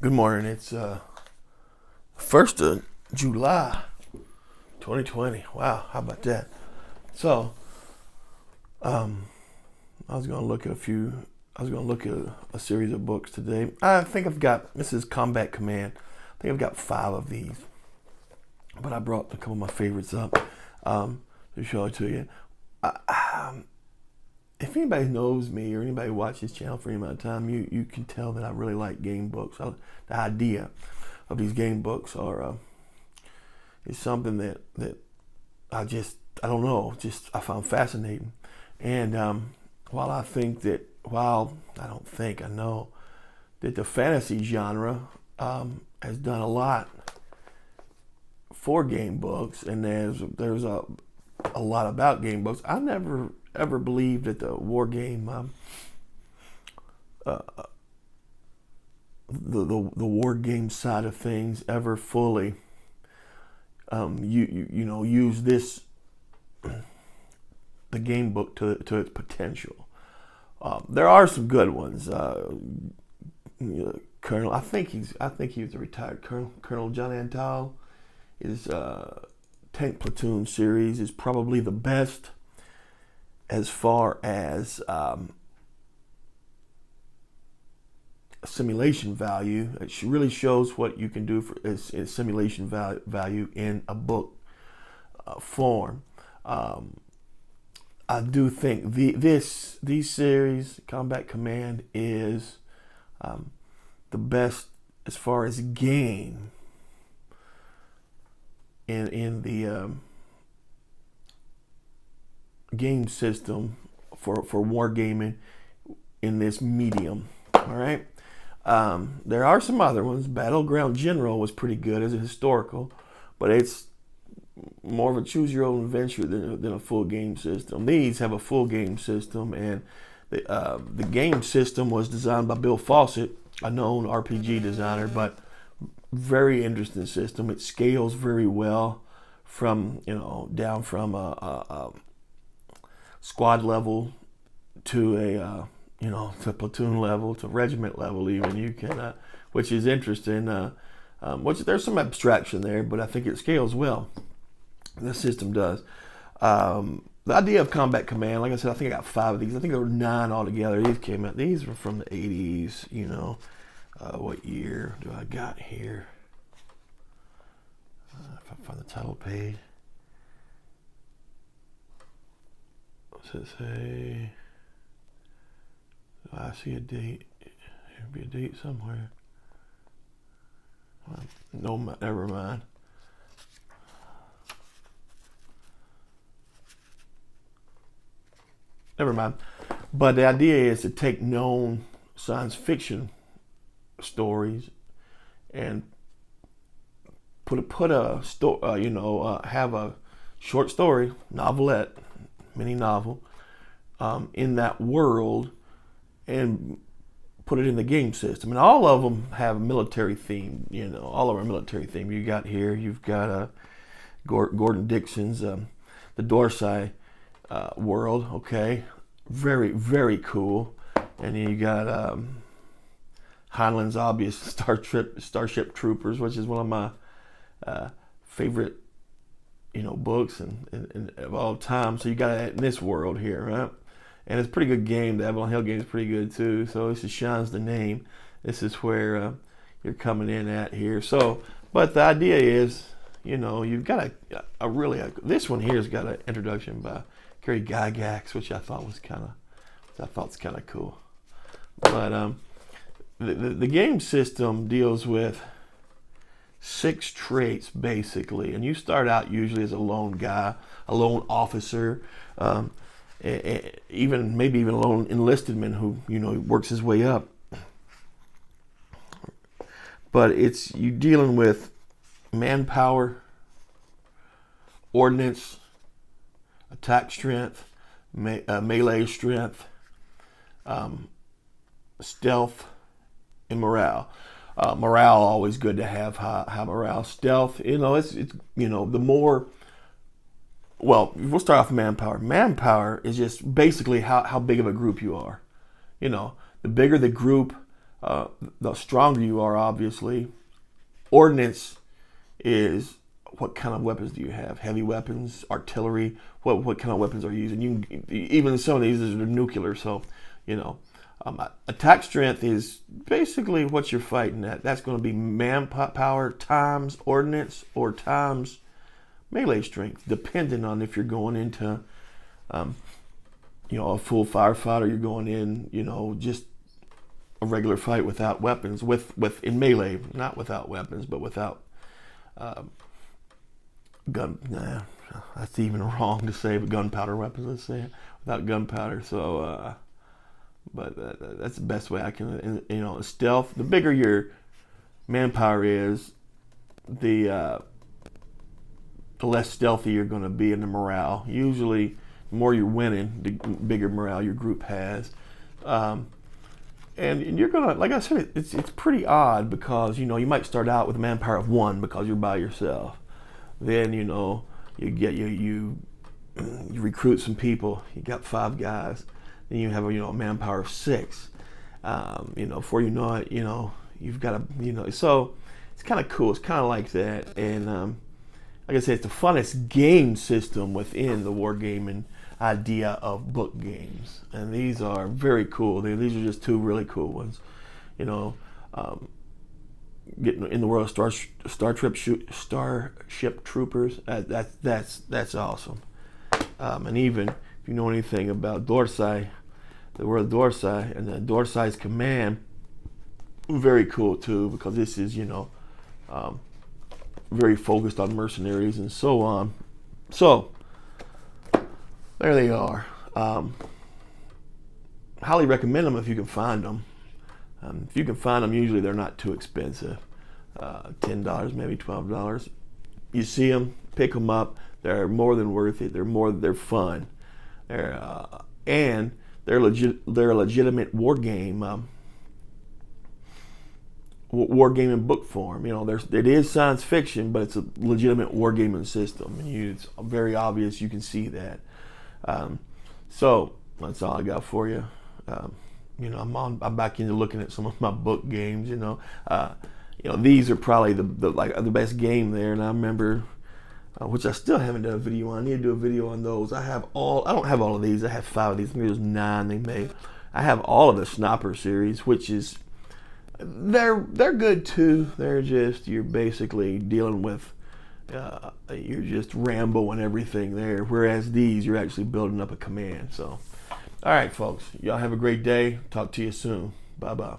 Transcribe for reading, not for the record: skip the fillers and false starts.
Good morning. It's 1st of July 2020. Wow, how about that? So, I was going to look at a series of books today. I think this is Combat Command. I think I've got 5 of these, but I brought a couple of my favorites up to show it to you. If anybody knows me or anybody watches this channel for any amount of time, you can tell that I really like game books. The idea of these game books is something that I don't know, I found fascinating. And I know that the fantasy genre has done a lot for game books, and there's a lot about game books. I never ever believed that the war game, the war game side of things ever fully use the game book to its potential. There are some good ones. Colonel, I think he was a retired colonel. Colonel John Antal. His Tank Platoon series is probably the best as far as simulation value. It really shows what you can do for simulation value in a book form. I do think these series, Combat Command, is the best as far as game in the game system for wargaming in this medium. All right. There are some other ones. Battleground General was pretty good as a historical, but it's more of a choose your own adventure than a full game system. These have a full game system, and the game system was designed by Bill Fawcett, a known RPG designer, but very interesting system. It scales very well from down from a squad level to to platoon level to regiment level. Even you can, which is interesting. Which there's some abstraction there, but I think it scales well. The system does. The idea of Combat Command, like I said, I think I got 5 of these. I think there were 9 altogether. These came out. These were from the 80s. What year do I got here? If I find the title page. What's it say? Do I see a date? There'd be a date somewhere. No, never mind. Never mind. But the idea is to take known science fiction stories and have a short story, novelette, mini novel, in that world, and put it in the game system. And all of them have military theme. All of them are military theme. You've got Gordon Dixon's the Dorsai world. Okay, very very cool. And then you got Heinlein's obvious Starship Troopers, which is one of my favorite books and of all time. So you got it in this world here, right? And it's a pretty good game. The Avalon Hill game is pretty good too. So this just shines the name. This is where you're coming in at here. So, but the idea is, you've got this one here's got an introduction by Gary Gygax, which I thought was kind of cool. But the game system deals with 6 traits basically, and you start out usually as a lone guy, a lone officer. Maybe even a lone enlisted man who works his way up. But it's you dealing with manpower, ordnance, attack strength, melee strength, stealth, and morale. Morale always good to have high morale. Stealth, it's the more. Well, we'll start off with manpower. Manpower is just basically how big of a group you are. The bigger the group, the stronger you are, obviously. Ordnance is what kind of weapons do you have? Heavy weapons, artillery. What kind of weapons are you using? Even some of these are nuclear. So, you know, attack strength is basically what you're fighting at. That's going to be manpower times ordnance or times melee strength, depending on if you're going into, a full firefight, or you're going in, just a regular fight without weapons, with in melee, not without weapons, but without gun. Nah, that's even wrong to say, but gunpowder weapons. Let's say without gunpowder. So, but that's the best way I can. Stealth. The bigger your manpower is, the less stealthy you're going to be in the morale. Usually, the more you're winning, the bigger morale your group has. And you're gonna, like I said, it's pretty odd because you might start out with a manpower of 1 because you're by yourself. Then you get you recruit some people. You got 5 guys. Then you have a manpower of 6. Before you know it, you've got So it's kind of cool. It's kind of like that. And like I said, it's the funnest game system within the wargaming idea of book games, and these are very cool. These are just 2 really cool ones. Getting in the world of Starship Troopers. That's awesome. And even if you know anything about Dorsai, the world of Dorsai and the Dorsai's command, very cool too, because this is very focused on mercenaries and so on. So there they are. Highly recommend them if you can find them. If you can find them, usually they're not too expensive. $10, maybe $12. You see them, pick them up. They're more than worth it. They're fun. And they're a legitimate war game. War game in book form. It is science fiction, but it's a legitimate wargaming system, and it's very obvious. You can see that. So that's all I got for you. I'm back into looking at some of my book games. These are probably the best game there, and I remember, which I still haven't done a video on. I need to do a video on those. I don't have all of these. I have 5 of these. I think there's 9 they made. I have all of the Sniper series, which is they're good too. They're just, you're basically dealing with. You're just Rambo and everything there, whereas these, you're actually building up a command. So, all right, folks, y'all have a great day. Talk to you soon. Bye-bye.